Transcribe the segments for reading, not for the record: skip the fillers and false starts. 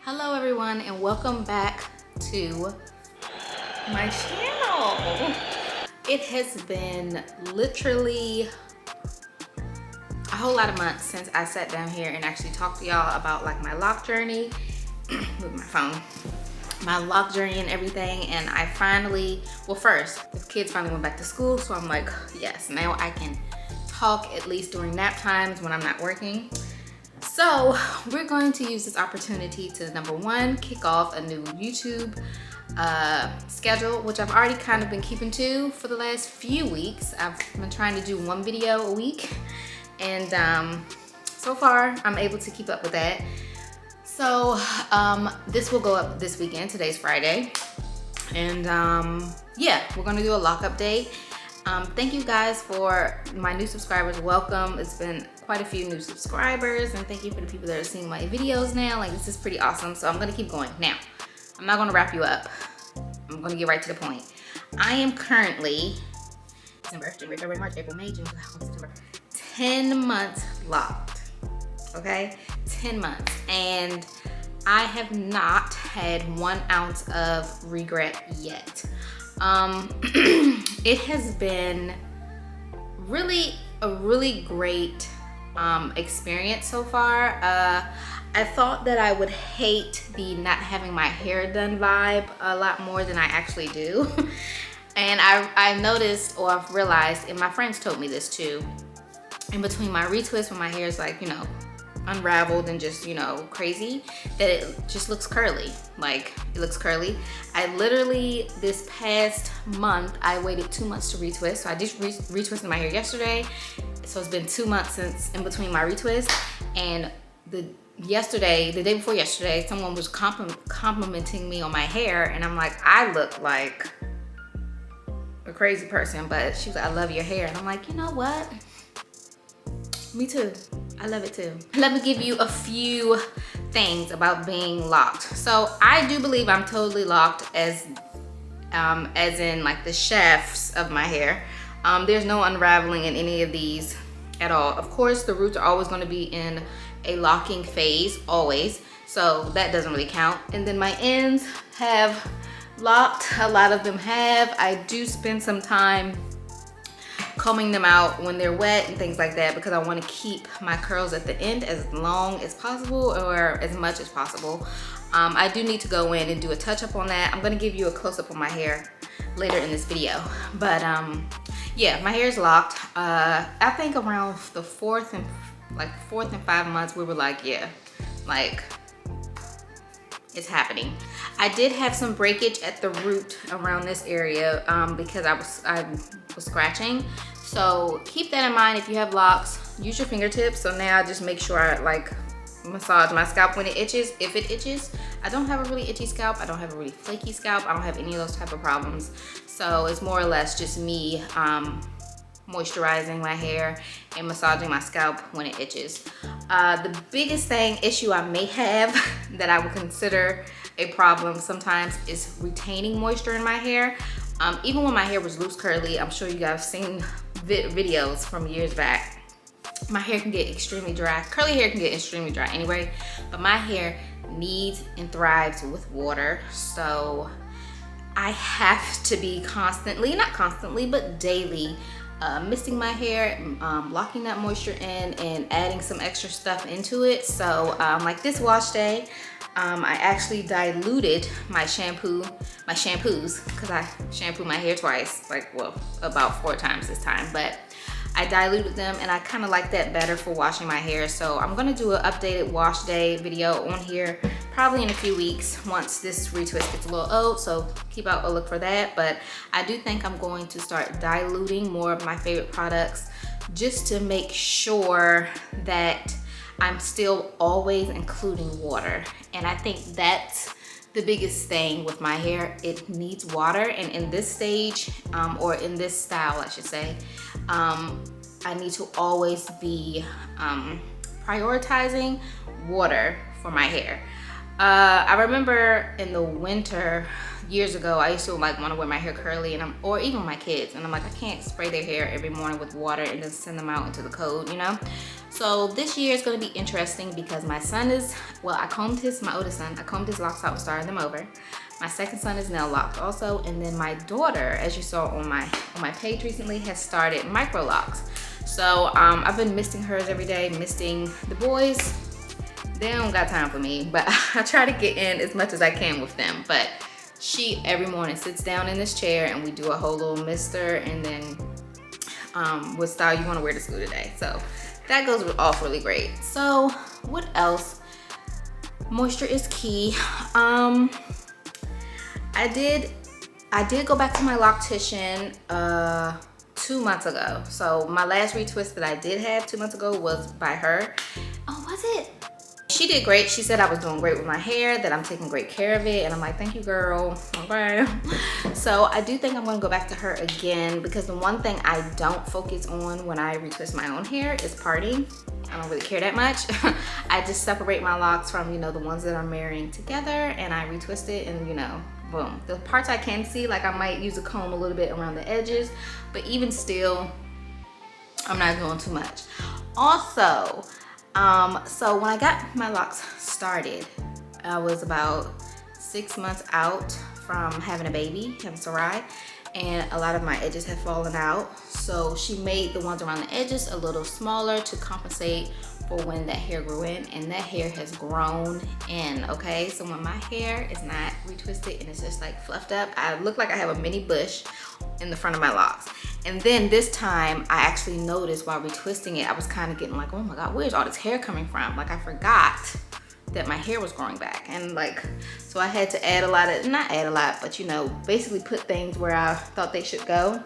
Hello everyone and welcome back to my channel. It has been literally a whole lot of months since I sat down here and actually talked to y'all about like my lock journey with my phone, my lock journey and everything. And I finally, well first, the kids finally went back to school, so I'm like, yes, now I can talk at least during nap times when I'm not working. So we're going to use this opportunity to, number one, kick off a new YouTube schedule, which I've already kind of been keeping to for the last few weeks. I've been trying to do one video a week, and so far I'm able to keep up with that. So this will go up this weekend. Today's Friday, and yeah, we're gonna do a lock update. Thank you guys for my new subscribers. Welcome. It's been quite a few new subscribers, and thank you for the people that are seeing my videos now. Like, this is pretty awesome. So I'm gonna keep going. Now, I'm not gonna wrap you up. I'm gonna get right to the point. I am currently December, January, February, March, April, May, June, July, August, September, 10 months locked. Okay, 10 months, and I have not had 1 ounce of regret yet. It has been really a really great experience so far. I thought that I would hate the not having my hair done vibe a lot more than I actually do. And I noticed, or I've realized, and my friends told me this too, in between my retwist when my hair is like, you know, unraveled and just, you know, crazy, that it just looks curly. Like, it looks curly. I literally, this past month, I waited 2 months to retwist. So I just retwisted my hair yesterday. So it's been 2 months since in between my retwist. And the day before yesterday, someone was complimenting me on my hair, and I'm like, I look like a crazy person, but she was like, I love your hair. And I'm like, you know what? Me too. I love it too. Let me give you a few things about being locked. So I do believe I'm totally locked as in like the shafts of my hair. There's no unraveling in any of these at all. Of course, the roots are always going to be in a locking phase, always. So that doesn't really count. And then my ends have locked. A lot of them have. I do spend some time combing them out when they're wet and things like that, because I want to keep my curls at the end as long as possible, or as much as possible. I do need to go in and do a touch-up on that. I'm going to give you a close-up on my hair later in this video, but yeah, my hair is locked. I think around the fourth and 5 months, we were like, yeah, like, it's happening. I did have some breakage at the root around this area because I was scratching. So keep that in mind if you have locks. Use your fingertips. So now I just make sure I like massage my scalp when it itches, if it itches. I don't have a really itchy scalp. I don't have a really flaky scalp. I don't have any of those type of problems. So it's more or less just me moisturizing my hair and massaging my scalp when it itches. The biggest issue I may have that I would consider a problem sometimes is retaining moisture in my hair. Even when my hair was loose curly, I'm sure you guys have seen videos from years back. My hair can get extremely dry. Curly hair can get extremely dry anyway, but my hair needs and thrives with water. So I have to be constantly, not constantly, but daily, misting my hair, locking that moisture in, and adding some extra stuff into it. So like this wash day, I actually diluted my shampoos, because I shampoo my hair twice, like, well, about 4 times this time, but I diluted them, and I kind of like that better for washing my hair. So I'm gonna do an updated wash day video on here probably in a few weeks once this retwist gets a little old, so keep out a look for that. But I do think I'm going to start diluting more of my favorite products just to make sure that I'm still always including water. And I think that's the biggest thing with my hair. It needs water, and in this stage, or in this style, I should say, I need to always be prioritizing water for my hair. I remember in the winter years ago, I used to like want to wear my hair curly, and or even my kids, and I'm like, I can't spray their hair every morning with water and then send them out into the cold, you know. So this year is going to be interesting because my son is, well, my oldest son, I combed his locks out and started them over. My second son is now locked also, and then my daughter, as you saw on my page recently, has started micro locks. So I've been misting hers every day, misting the boys. They don't got time for me, but I try to get in as much as I can with them. But she every morning sits down in this chair and we do a whole little mister, and then what style you want to wear to school today. So that goes off really great. So what else? Moisture is key. I did go back to my Loctician 2 months ago. So my last retwist that I did have 2 months ago was by her. Oh, was it? She did great. She said I was doing great with my hair, that I'm taking great care of it, and I'm like, thank you, girl. Okay. So I do think I'm gonna go back to her again, because the one thing I don't focus on when I retwist my own hair is parting. I don't really care that much. I just separate my locks from, you know, the ones that are marrying together, and I retwist it, and you know, boom. The parts I can see, like I might use a comb a little bit around the edges, but even still, I'm not doing too much. Also, so when I got my locks started, I was about 6 months out from having a baby, having Sarai, and a lot of my edges had fallen out. So she made the ones around the edges a little smaller to compensate for when that hair grew in, and that hair has grown in, okay? So when my hair is not retwisted and it's just like fluffed up, I look like I have a mini bush in the front of my locks. And then this time I actually noticed while retwisting it, I was kind of getting like, oh my God, where's all this hair coming from? Like I forgot that my hair was growing back. And like, so I had to add a lot of, not add a lot, but you know, basically put things where I thought they should go.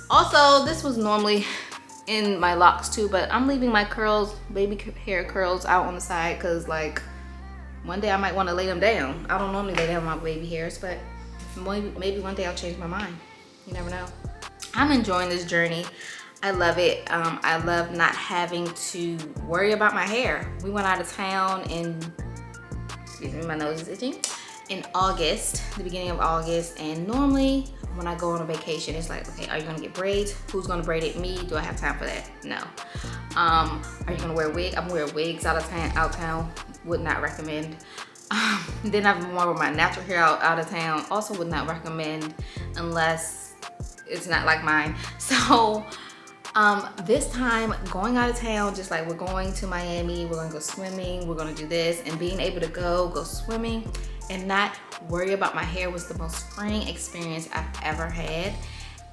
Also, this was normally in my locks too, but I'm leaving my curls, baby hair curls out on the side, because like one day I might want to lay them down. I don't normally lay down my baby hairs, but maybe one day I'll change my mind. You never know. I'm enjoying this journey. I love it. I love not having to worry about my hair. We went out of town in, excuse me, my nose is itching, in August, the beginning of August, and normally when I go on a vacation, it's like, okay, are you gonna get braids? Who's gonna braid it? Me? Do I have time for that? No. Are you gonna wear a wig? I'm wearing wigs out of town. Would not recommend. Then I've been wearing my natural hair out of town. Also would not recommend unless it's not like mine. So this time going out of town, just like we're going to Miami, we're gonna go swimming, we're gonna do this, and being able to go swimming and not worry about my hair was the most freeing experience I've ever had.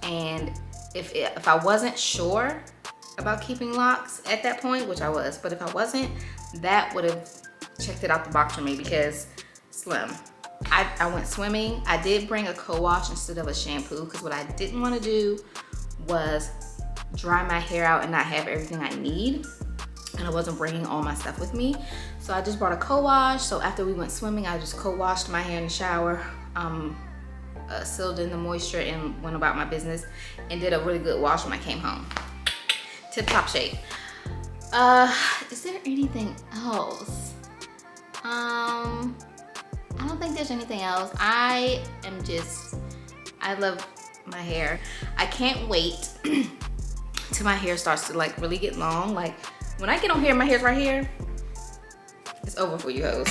And if I wasn't sure about keeping locks at that point, which I was, but if I wasn't, that would have checked it out the box for me, because slim. I went swimming. I did bring a co-wash instead of a shampoo, because what I didn't want to do was dry my hair out and not have everything I need, and I wasn't bringing all my stuff with me. So I just brought a co-wash. So after we went swimming, I just co-washed my hair in the shower, sealed in the moisture, and went about my business, and did a really good wash when I came home. Tip top shape. Is there anything else? I don't think there's anything else. I love my hair. I can't wait till my hair starts to like really get long. Like when I get on here, my hair's right here, it's over for you hoes.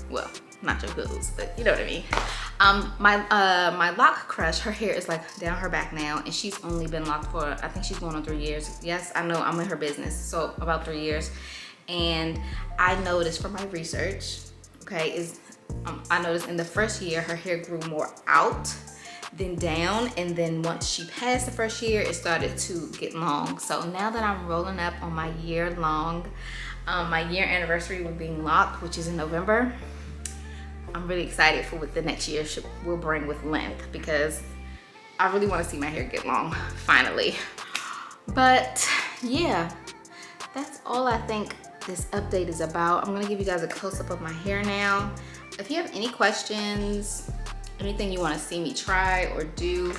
Well, not your hoes, but you know what I mean. My lock crush, her hair is like down her back now, and she's only been locked for, I think she's going on 3 years. Yes, I know, I'm in her business, so about 3 years. And I noticed from my research, okay, I noticed in the first year her hair grew more out than down, and then once she passed the first year, it started to get long. So now that I'm rolling up on my year anniversary with being locked, which is in November, I'm really excited for what the next year will bring with length, because I really want to see my hair get long finally. But yeah, that's all I think this update is about. I'm gonna give you guys a close-up of my hair now. If you have any questions, anything you want to see me try or do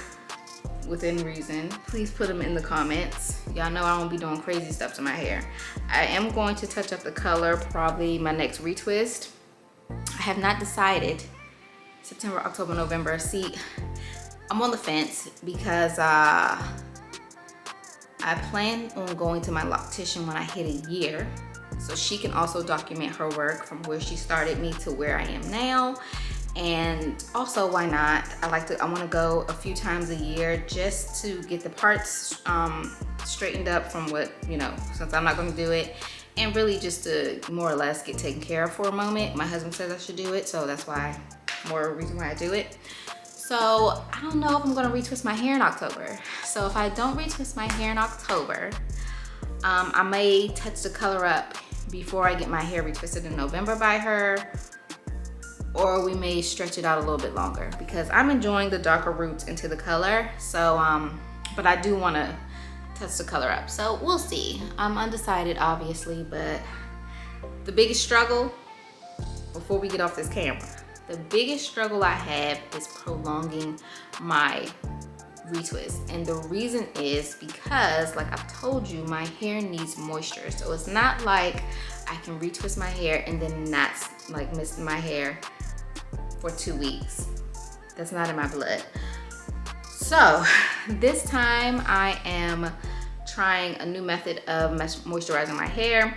within reason, please put them in the comments. Y'all know I won't be doing crazy stuff to my hair. I am going to touch up the color probably my next retwist. I have not decided. September, October, November. See, I'm on the fence because I plan on going to my Loctician when I hit a year, so she can also document her work from where she started me to where I am now. And also, why not? I want to go a few times a year just to get the parts straightened up from what, you know, since I'm not going to do it, and really just to more or less get taken care of for a moment. My husband says I should do it, so that's why, more reason why I do it. So I don't know if I'm gonna retwist my hair in October. So if I don't retwist my hair in October, I may touch the color up before I get my hair retwisted in November by her, or we may stretch it out a little bit longer because I'm enjoying the darker roots into the color. So, but I do wanna touch the color up. So we'll see. I'm undecided, obviously, but the biggest struggle, before we get off this camera, the biggest struggle I have is prolonging my retwist. And the reason is because, like I've told you, my hair needs moisture. So it's not like I can retwist my hair and then not like miss my hair for 2 weeks. That's not in my blood. So this time I am trying a new method of moisturizing my hair,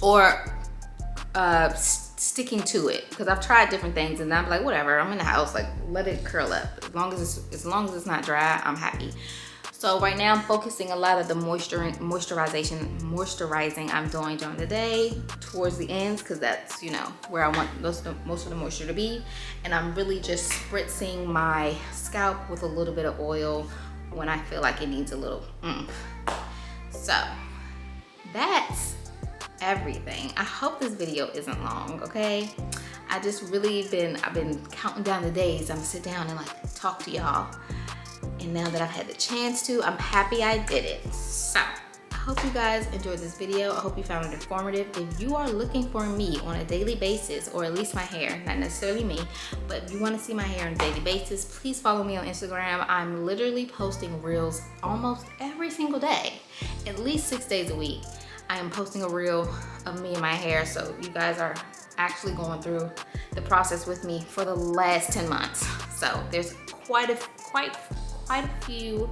or sticking to it, because I've tried different things and I'm like, whatever, I'm in the house, like let it curl up. As long as it's not dry, I'm happy. So right now I'm focusing a lot of the moisturizing I'm doing during the day towards the ends, because that's, you know, where I want most of the moisture to be. And I'm really just spritzing my scalp with a little bit of oil when I feel like it needs a little oomph. So that's everything. I hope this video isn't long, okay? I've been counting down the days. I'm gonna sit down and like talk to y'all. And now that I've had the chance to, I'm happy I did it. So I hope you guys enjoyed this video. I hope you found it informative. If you are looking for me on a daily basis, or at least my hair, not necessarily me, but if you want to see my hair on a daily basis, please follow me on Instagram. I'm literally posting reels almost every single day, at least 6 days a week. I am posting a reel of me and my hair, so you guys are actually going through the process with me for the last 10 months. So there's quite a few,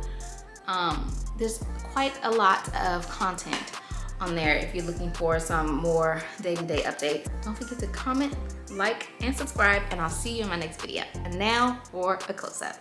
there's quite a lot of content on there if you're looking for some more day-to-day updates. Don't forget to comment, like, and subscribe, and I'll see you in my next video. And now for a close-up.